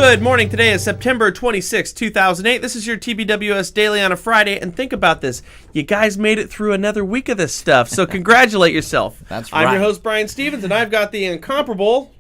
Good morning. Today is September 26, 2008. This is your TBWS Daily on a Friday. And think about this. You guys made it through another week of this stuff. So congratulate yourself. That's right. I'm your host, Brian Stevens, and I've got the incomparable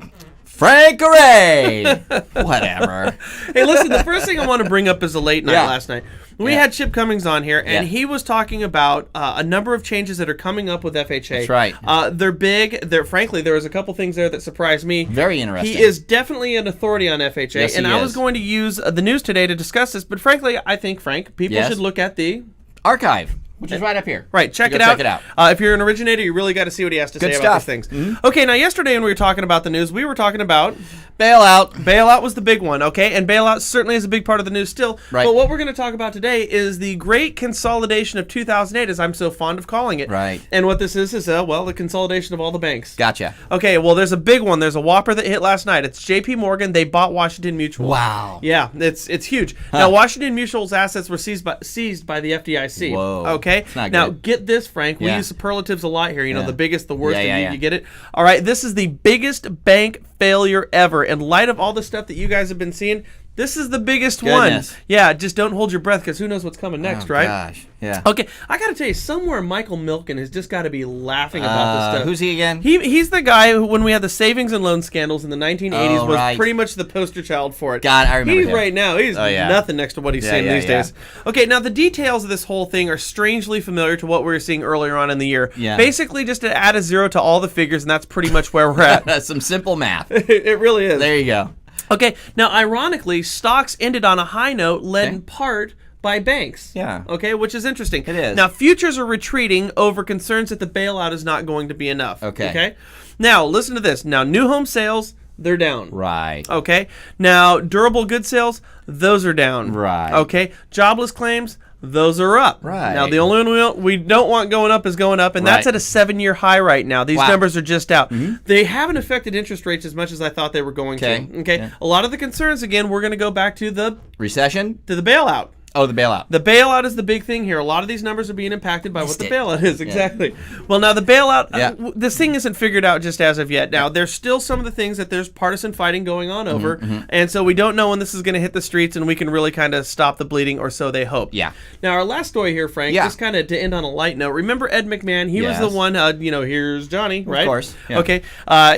Frank Array. Whatever. Hey, listen, the first thing I want to bring up is a late night last night. We had Chip Cummings on here, and he was talking about a number of changes that are coming up with FHA. That's right. They're big. Frankly, there was a couple things there that surprised me. Very interesting. He is definitely an authority on FHA, Yes, and he I was is. going to use the news today to discuss this, but frankly, I think, Frank, people should look at the archive, which is right up here. Right, check it out. If you're an originator, you really got to see what he has to say about these things. Mm-hmm. Okay, now yesterday when we were talking about the news, we were talking about bailout. Bailout was the big one, okay? And bailout certainly is a big part of the news still. Right. But what we're going to talk about today is the great consolidation of 2008, as I'm so fond of calling it. Right. And what this is the consolidation of all the banks. Gotcha. Okay, well, there's a big one. There's a whopper that hit last night. It's J.P. Morgan. They bought Washington Mutual. Wow. Yeah, it's huge. Now, Washington Mutual's assets were seized by the FDIC. Whoa. Okay? It's not now, good. Get this, Frank. We Yeah. use superlatives a lot here. You know, Yeah. the biggest, the worst, Yeah. you get it? All right, this is the biggest bank failure ever. In light of all the stuff that you guys have been seeing, this is the biggest Goodness. one. Yeah, just don't hold your breath because who knows what's coming next, right? Gosh. Yeah. Okay, I got to tell you, somewhere Michael Milken has just got to be laughing about this stuff. Who's he again? He's the guy who, when we had the savings and loan scandals in the 1980s, Oh, was right. pretty much the poster child for it. God, I remember He's him. right now. He's nothing next to what he's seeing these days. Okay, now the details of this whole thing are strangely familiar to what we were seeing earlier on in the year. Yeah. Basically, just to add a zero to all the figures, and that's pretty much where we're at. That's some simple math. It really is. There you go. Okay, now ironically, stocks ended on a high note, led in part by banks. Yeah. Okay, which is interesting. It is. Now, futures are retreating over concerns that the bailout is not going to be enough. Okay. Now, listen to this. Now, new home sales, they're down. Right. Okay. Now, durable goods sales, those are down. Right. Okay. Jobless claims, those are up. Right. Now, the only one we don't want going up is going up, and that's at a 7-year high right now. These numbers are just out. They haven't affected interest rates as much as I thought they were going to. Okay. Yeah. A lot of the concerns, again, we're going to go back to the Recession? bailout. Oh, the bailout. The bailout is the big thing here. A lot of these numbers are being impacted by what the it. bailout is. Exactly. Well, now the bailout, Yeah. this thing isn't figured out just as of yet. Now, there's still some of the things that there's partisan fighting going on over, and so we don't know when this is going to hit the streets and we can really kind of stop the bleeding, or so they hope. Yeah. Now, our last story here, Frank, just kind of to end on a light note. Remember Ed McMahon? He was the one, here's Johnny, right? Of course. Yeah. Okay.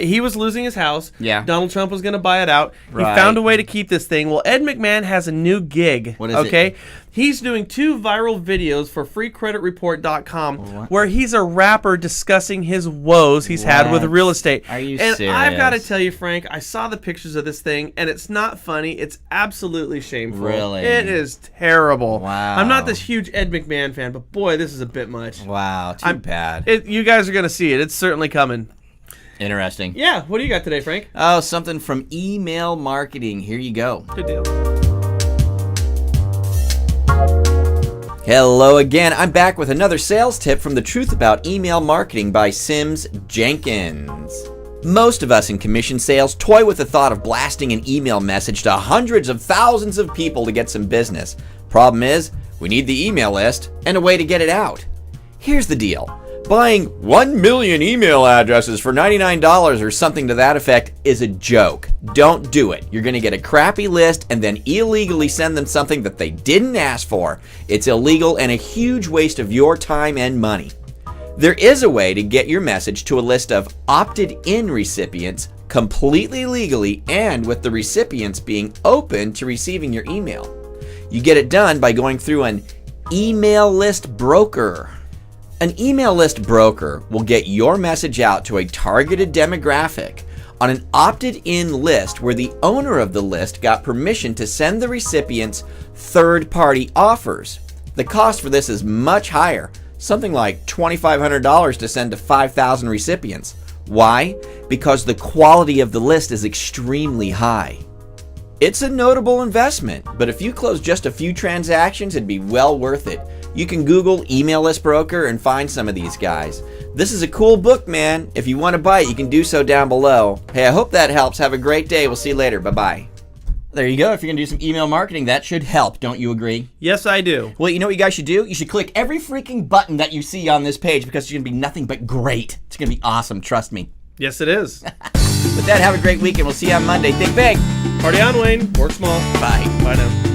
He was losing his house. Yeah. Donald Trump was going to buy it out. Right. He found a way to keep this thing. Well, Ed McMahon has a new gig. What is it? Okay. He's doing 2 viral videos for freecreditreport.com where he's a rapper discussing his woes he's had with real estate. Are you and serious? I've got to tell you, Frank, I saw the pictures of this thing, and it's not funny. It's absolutely shameful. Really? It is terrible. Wow. I'm not this huge Ed McMahon fan, but boy, this is a bit much. Wow. Too bad. You guys are going to see it. It's certainly coming. Interesting. Yeah. What do you got today, Frank? Oh, something from email marketing. Here you go. Good deal. Hello again. I'm back with another sales tip from The Truth About Email Marketing by Sims Jenkins. Most of us in commission sales toy with the thought of blasting an email message to hundreds of thousands of people to get some business. Problem is, we need the email list and a way to get it out. Here's the deal. Buying 1 million email addresses for $99 or something to that effect is a joke. Don't do it. You're going to get a crappy list and then illegally send them something that they didn't ask for. It's illegal and a huge waste of your time and money. There is a way to get your message to a list of opted-in recipients completely legally and with the recipients being open to receiving your email. You get it done by going through an email list broker. An email list broker will get your message out to a targeted demographic on an opted-in list where the owner of the list got permission to send the recipients third-party offers. The cost for this is much higher, something like $2,500 to send to 5,000 recipients. Why? Because the quality of the list is extremely high. It's a notable investment, but if you close just a few transactions, it'd be well worth it. You can Google email list broker and find some of these guys. This is a cool book, man. If you want to buy it, you can do so down below. Hey, I hope that helps. Have a great day. We'll see you later. Bye-bye. There you go. If you're going to do some email marketing, that should help. Don't you agree? Yes, I do. Well, you know what you guys should do? You should click every freaking button that you see on this page because it's going to be nothing but great. It's going to be awesome. Trust me. Yes, it is. With that, have a great week, and we'll see you on Monday. Think big. Party on, Wayne. Work small. Bye. Bye now.